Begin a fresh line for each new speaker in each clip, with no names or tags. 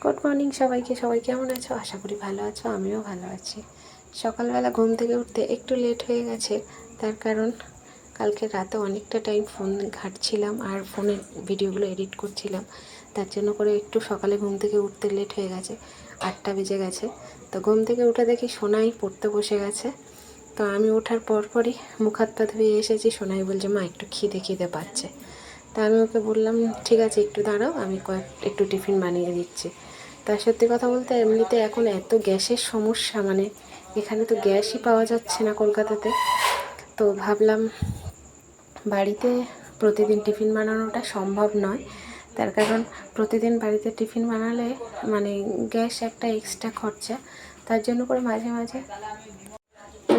Good morning সবাইকে। সবাই কেমন আছো? আশা করি ভালো আছো, আমিও ভালো আছি। সকালবেলা ঘুম থেকে উঠতে একটু লেট হয়ে গেছে, তার কারণ কালকে রাতে অনেকটা টাইম ফোন ঘাঁটছিলাম আর ফোনের ভিডিওগুলো এডিট করছিলাম। তার জন্য করে একটু সকালে ঘুম থেকে উঠতে লেট হয়ে গেছে, 8টা বেজে গেছে। তো ঘুম থেকে উঠে দেখি সোনাই পড়তে বসে গেছে। তো আমি ওঠার পরপরই মুখ হাত পা ধুয়ে এসেছি। সোনাই বলছে মা একটু খিদে খিদে পাচ্ছে। তা আমি ওকে বললাম ঠিক আছে একটু দাঁড়াও, আমি একটু টিফিন বানিয়ে দিচ্ছি। তা সত্যি কথা বলতে এমনিতে এখন এত গ্যাসের সমস্যা, মানে এখানে তো গ্যাসই পাওয়া যাচ্ছে না কলকাতাতে। তো ভাবলাম বাড়িতে প্রতিদিন টিফিন বানানোটা সম্ভব নয়, তার কারণ প্রতিদিন বাড়িতে টিফিন বানালে মানে গ্যাস একটা এক্সট্রা খরচা। তার জন্য করে মাঝে মাঝে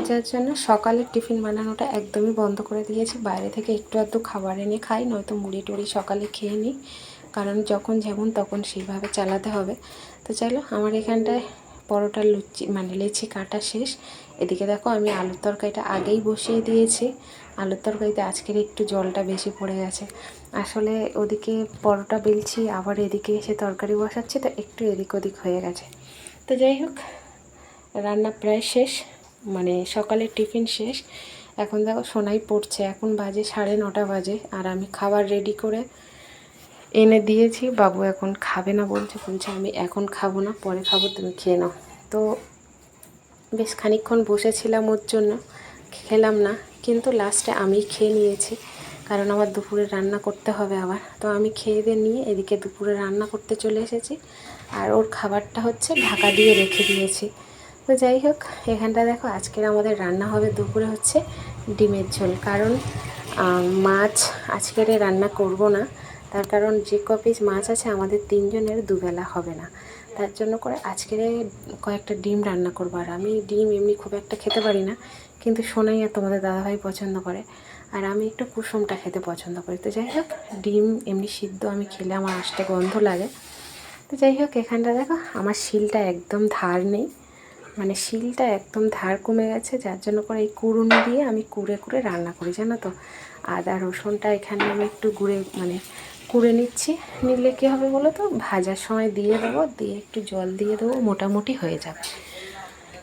যার জন্য সকালের টিফিন বানানোটা একদমই বন্ধ করে দিয়েছি। বাইরে থেকে একটু আধটু খাবার এনে খাই, নয়তো মুড়ি টুড়ি সকালে খেয়ে নিই, কারণ যখন যেমন তখন সেইভাবে চালাতে হবে। তো চলো, আমার এখানটায় পরোটা লুচি মানে লেচি কাটা শেষ। এদিকে দেখো আমি আলুর তরকারিটা আগেই বসিয়ে দিয়েছি। আলুর তরকারিতে আজকের একটু জলটা বেশি পড়ে গেছে। আসলে ওদিকে পরোটা বেলছি, আবার এদিকে এসে তরকারি বসাচ্ছি, তো একটু এদিক ওদিক হয়ে গেছে। তো যাই হোক, রান্না প্রায় শেষ, মানে সকালের টিফিন শেষ। এখন দেখো সোনাই পড়ছে, এখন বাজে 9:30 বাজে, আর আমি খাবার রেডি করে এনে দিয়েছি। বাবু এখন খাবে না বলছে আমি এখন খাবো না, পরে খাবো, তুমি খেয়ে নাও। তো বেশ খানিকক্ষণ বসেছিলাম ওর জন্য, খেলাম না, কিন্তু লাস্টে আমি খেয়ে নিয়েছি, কারণ আমার দুপুরে রান্না করতে হবে আবার। তো আমি খেয়ে দিয়ে নিয়ে এদিকে দুপুরে রান্না করতে চলে এসেছি, আর ওর খাবারটা হচ্ছে ঢাকা দিয়ে রেখে দিয়েছি। তো যাই হোক, এখানটা দেখো আজকের আমাদের রান্না হবে দুপুরে হচ্ছে ডিমের ঝোল, কারণ মাছ আজকের রান্না করব না। তার কারণ যে পিস মাছ আছে আমাদের 3 জনের দুবেলা হবে না, তার জন্য করে আজকের কয়েকটা ডিম রান্না করবো। আর আমি ডিম এমনি খুব একটা খেতে পারি না, কিন্তু সোনাই আর তোমাদের দাদাভাই পছন্দ করে, আর আমি একটু কুসুমটা খেতে পছন্দ করি। তো যাই হোক, ডিম এমনি সিদ্ধ আমি খেলে আমার আষ্টে গন্ধ লাগে। তো যাই হোক, এখানটা দেখো আমার শিলটা একদম ধার নেই, মানে শিলটা একদম ধার কমে গেছে, যার জন্য করে এই কুড়ুনি দিয়ে আমি কুড়ে কুড়ে রান্না করি, জানো তো। আদা রসুনটা এখানে আমি একটু কুড়ে নিচ্ছি। নিলে কী হবে বলো তো, ভাজার সময় দিয়ে দেবো, দিয়ে একটু জল দিয়ে দেবো, মোটামুটি হয়ে যাবে।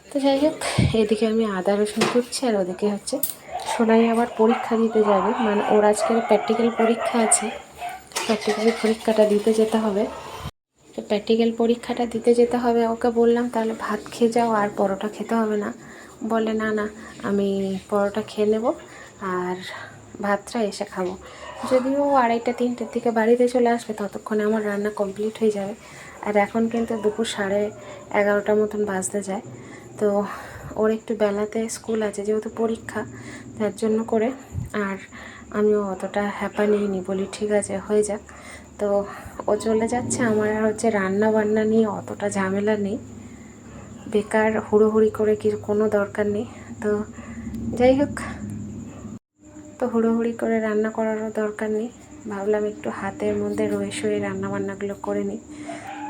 তো যাই হোক, এদিকে আমি আদা রসুন কুড়ছি, আর ওদিকে হচ্ছে সোনাই আবার পরীক্ষা দিতে যাবে, মানে ওর আজকের প্র্যাকটিক্যাল পরীক্ষা আছে, প্র্যাকটিক্যাল পরীক্ষাটা দিতে যেতে হবে। তো প্র্যাকটিক্যাল পরীক্ষাটা দিতে যেতে হবে, ওকে বললাম তাহলে ভাত খেয়ে যাও, আর পরোটা খেতে হবে না। বলে না না, আমি পরোটা খেয়ে নেব আর ভাতটা এসে খাবো। যদিও 2:30-3টের দিকে বাড়িতে চলে আসবে, ততক্ষণে আমার রান্না কমপ্লিট হয়ে যাবে। আর এখন কিন্তু দুপুর 11:30 মতন বাজতে যায়। তো ওর একটু বেলাতে স্কুল আছে, যেহেতু পরীক্ষা, তার জন্য করে আর আমিও অতটা হ্যাপা নিইনি, বলি ঠিক আছে হয়ে যাক। তো ও চলে যাচ্ছে, আমার আর হচ্ছে রান্না বান্না নিয়ে অতটা ঝামেলা নেই, বেকার হুড়োহুড়ি করে কোনো দরকার নেই। তো যাই হোক, তো হুড়োহুড়ি করে রান্না করারও দরকার নেই, ভাবলাম একটু হাতের মধ্যে রয়ে সয়ে রান্নাবান্নাগুলো করে নিই।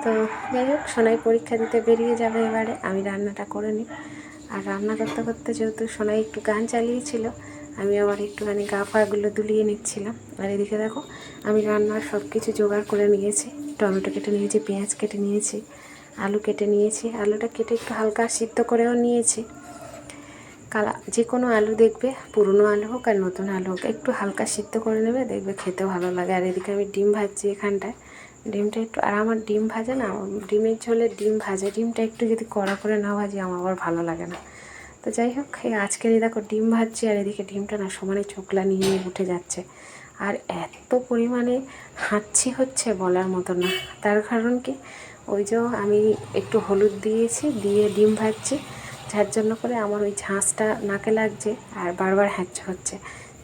তো যাই হোক, সোনাই পরীক্ষা দিতে বেরিয়ে যাবে, এবারে আমি রান্নাটা করে নিই। আর রান্না করতে করতে যেহেতু সোনাই একটু গান চালিয়েছিল, আমি আবার একটুখানি গা ফাগুলো দুলিয়ে নিচ্ছিলাম। আর এদিকে দেখো আমি রান্নার সব কিছু জোগাড় করে নিয়েছি, টমেটো কেটে নিয়েছি, পেঁয়াজ কেটে নিয়েছি, আলু কেটে নিয়েছি, আলুটা কেটে একটু হালকা সিদ্ধ করেও নিয়েছি। যে কোনো আলু দেখবে, পুরনো আলু হোক আর নতুন আলু হোক, একটু হালকা সিদ্ধ করে নেবে, দেখবে খেতে ভালো লাগে। আর এদিকে আমি ডিম ভাজছি এখানটায়, ডিমটা একটু, আর আমার ডিম ভাজা না, ডিমের ঝোলে ডিম ভাজা, ডিমটা একটু যদি কড়া করে না ভাজি আমার আবার ভালো লাগে না। তো যাই হোক, আজকের দেখো ডিম ভাজছি, আর এদিকে ডিমটা না সমানে চোখলা নিয়ে উঠে যাচ্ছে, আর এত পরিমাণে হাঁচি হচ্ছে বলার মতো না। তার কারণ কি, ওই যে আমি একটু হলুদ দিয়েছি, দিয়ে ডিম ভাজছি, যার জন্য করে আমার ওই ঝাঁঝটা নাকে লাগছে আর বারবার হ্যাঁচা হচ্ছে।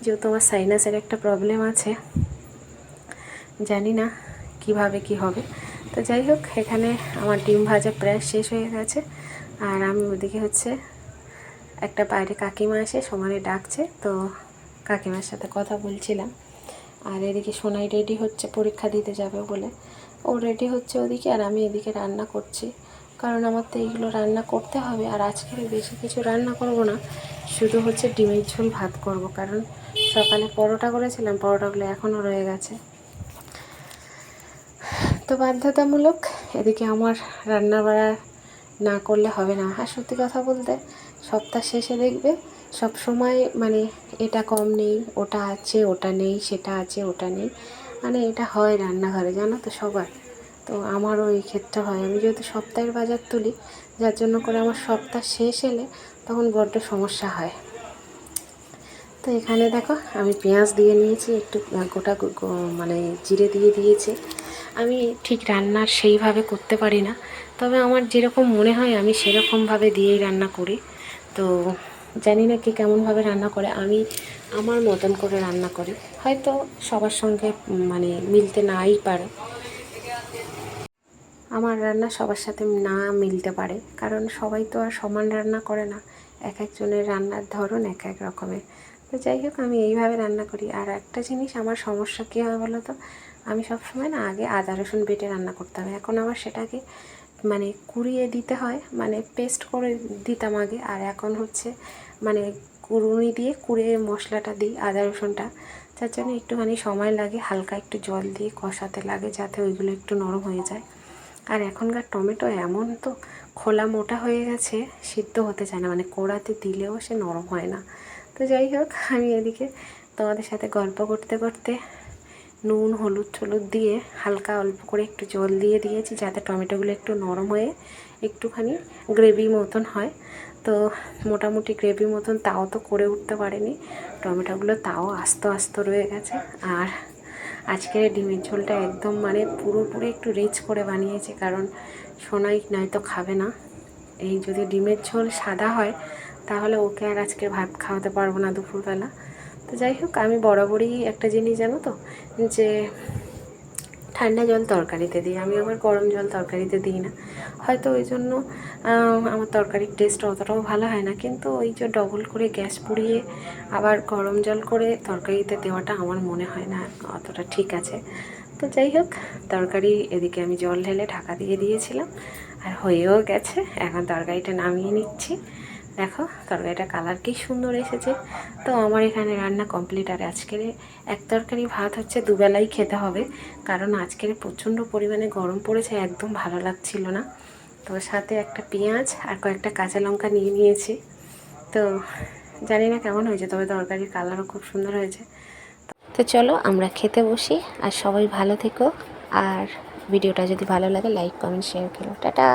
যেহেতু আমার সাইনাসের একটা প্রবলেম আছে, জানি না কিভাবে কি হবে। তো যাই হোক, এখানে আমার ডিম ভাজা প্রায় শেষ হয়ে গেছে, আর আমি ওদিকে হচ্ছে একটা বাইরে কাকিমা এসে সমানে ডাকছে, তো কাকিমার সাথে কথা বলছিলাম। আর এদিকে সোনাই রেডি হচ্ছে পরীক্ষা দিতে যাবে বলে, ও রেডি হচ্ছে ওদিকে, আর আমি এদিকে রান্না করছি, কারণ আমার তো এইগুলো রান্না করতে হবে। আর আজকের বেশি কিছু রান্না করব না, শুধু হচ্ছে ডিমের ঝোল ভাত করব, কারণ সকালে পরোটা করেছিলাম, পরোটাগুলো এখনও রয়ে গেছে। তো বাধ্যতামূলক এদিকে আমার রান্না বাড়া না করলে হবে না। আর সত্যি কথা বলতে সপ্তাহ শেষে দেখবে সব সময় মানে এটা কম নেই, ওটা আছে ওটা নেই, সেটা আছে ওটা নেই, মানে এটা হয় রান্নাঘরে, জানো তো সবার। তো আমারও এই ক্ষেত্রে হয়, আমি যেহেতু সপ্তাহের বাজার তুলি, যার জন্য করে আমার সপ্তাহ শেষ এলে তখন বড্ড সমস্যা হয়। তো এখানে দেখো আমি পেঁয়াজ দিয়ে নিয়েছি, একটু গোটা মানে জিরে দিয়ে দিয়েছি। আমি ঠিক রান্না সেইভাবে করতে পারি না, তবে আমার যেরকম মনে হয় আমি সেরকমভাবে দিয়েই রান্না করি। তো জানি না কে কেমনভাবে রান্না করে, আমি আমার মতন করে রান্না করি। হয়তো সবার সঙ্গে মানে মিলতে নাই পারে, আমার রান্না সবার সাথে না মিলতে পারে, কারণ সবাই তো আর সমান রান্না করে না, এক একজনের রান্নার ধরন এক এক রকমের। তো যাই হোক আমি এইভাবে রান্না করি। আর একটা জিনিস আমার সমস্যা কী হয় বলো তো, আমি সবসময় না আগে আদা রসুন বেটে রান্না করতাম, এখন আবার সেটাকে মানে কুড়িয়ে দিতে হয়, মানে পেস্ট করে দিতাম আগে, আর এখন হচ্ছে মানে কুড়ুনি দিয়ে কুড়িয়ে মশলাটা দিই আদা রসুনটা, যার জন্য একটুখানি সময় লাগে, হালকা একটু জল দিয়ে কষাতে লাগে যাতে ওইগুলো একটু নরম হয়ে যায়। আর এখনকার টমেটো এমন তো খোলা মোটা হয়ে গেছে, সিদ্ধ হতে চায় না, মানে কোড়াতে দিলেও সে নরম হয় না। তো যাই হোক আমি এদিকে তোমাদের সাথে গল্প করতে করতে নুন হলুদ টলুদ দিয়ে হালকা অল্প করে একটু জল দিয়ে দিয়েছি, যাতে টমেটোগুলো একটু নরম হয়ে একটুখানি গ্রেভি মতন হয়। তো মোটামুটি গ্রেভি মতন তাও তো করে উঠতে পারেনি, টমেটোগুলো তাও আস্ত আস্ত রয়ে গেছে। আর আজকের ডিমের ঝোলটা একদম মানে পুরোপুরি একটু রিচ করে বানিয়েছি, কারণ সোনাই নয়তো খাবে না। এই যদি ডিমের ঝোল সাদা হয় তাহলে ওকে আর আজকে ভাত খাওয়াতে পারবো না দুপুরবেলা। তো যাই হোক আমি বরাবরই একটা জিনিস জানো তো, যে ঠান্ডা জল তরকারিতে দিই, আমি আবার গরম জল তরকারিতে দিই না। হয়তো ওই জন্য আমার তরকারির টেস্ট অতটাও ভালো হয় না, কিন্তু ওই যে ডবল করে গ্যাস পুড়িয়ে আবার গরম জল করে তরকারিতে দেওয়াটা আমার মনে হয় না অতটা ঠিক আছে। তো যাই হোক তরকারি এদিকে আমি জল ঢেলে ঢাকা দিয়ে দিয়েছিলাম, আর হয়েও গেছে। এখন তরকারিটা নামিয়ে নিচ্ছি। দেখো তরকারিটা কালার কি সুন্দর এসেছে। তো আমার এখানে রান্না কমপ্লিট। আর আজকের এক তরকারি ভাত হচ্ছে দুবেলাই খেতে হবে, কারণ আজকের প্রচণ্ড পরিমাণে গরম পড়েছে, একদম ভালো লাগছিল না। তো সাথে একটা পেঁয়াজ আর কয়েকটা কাঁচা লঙ্কা নিয়ে নিয়েছি। তো জানি না কেমন হয়েছে, তবে তরকারির কালারও খুব সুন্দর হয়েছে। তো চলো আমরা খেতে বসি, আর সবাই ভালো থেকো। আর ভিডিওটা যদি ভালো লাগে লাইক কমেন্ট শেয়ার করো। টাটা।